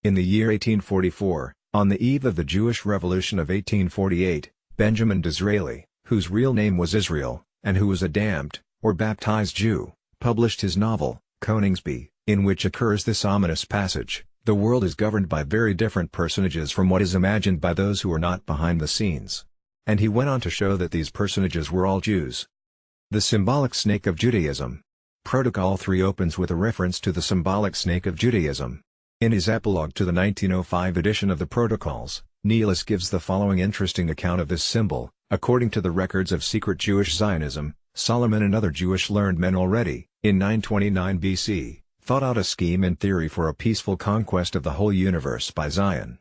In the year 1844, on the eve of the Jewish Revolution of 1848, Benjamin Disraeli, whose real name was Israel, and who was a damned, or baptized Jew, published his novel, Coningsby, in which occurs this ominous passage: "The world is governed by very different personages from what is imagined by those who are not behind the scenes." And he went on to show that these personages were all Jews. The symbolic snake of Judaism. Protocol 3 opens with a reference to the symbolic snake of Judaism. In his epilogue to the 1905 edition of the Protocols, Niels gives the following interesting account of this symbol: according to the records of secret Jewish Zionism, Solomon and other Jewish learned men already, in 929 BC, thought out a scheme and theory for a peaceful conquest of the whole universe by Zion.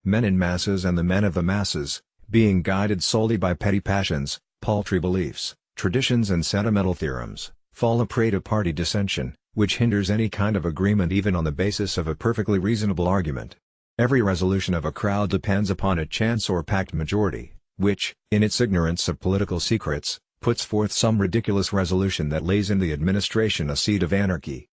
Men in masses and the men of the masses, being guided solely by petty passions, paltry beliefs, traditions and sentimental theorems, fall a prey to party dissension, which hinders any kind of agreement even on the basis of a perfectly reasonable argument. Every resolution of a crowd depends upon a chance or packed majority, which, in its ignorance of political secrets, puts forth some ridiculous resolution that lays in the administration a seed of anarchy.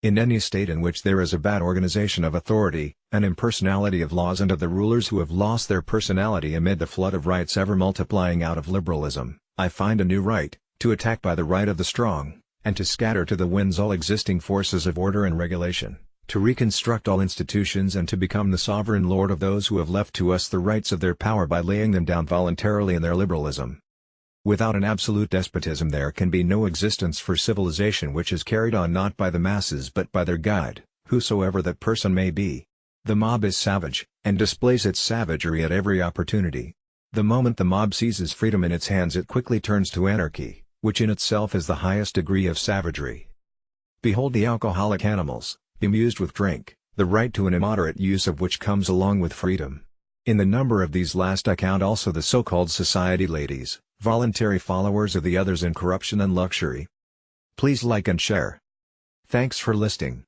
In any state in which there is a bad organization of authority, an impersonality of laws and of the rulers who have lost their personality amid the flood of rights ever multiplying out of liberalism, I find a new right, to attack by the right of the strong, and to scatter to the winds all existing forces of order and regulation, to reconstruct all institutions and to become the sovereign lord of those who have left to us the rights of their power by laying them down voluntarily in their liberalism. Without an absolute despotism there can be no existence for civilization which is carried on not by the masses but by their guide, whosoever that person may be. The mob is savage, and displays its savagery at every opportunity. The moment the mob seizes freedom in its hands it quickly turns to anarchy, which in itself is the highest degree of savagery. Behold the alcoholic animals, bemused with drink, the right to an immoderate use of which comes along with freedom. In the number of these last I count also the so-called society ladies, voluntary followers of the others in corruption and luxury. Please like and share. Thanks for listening.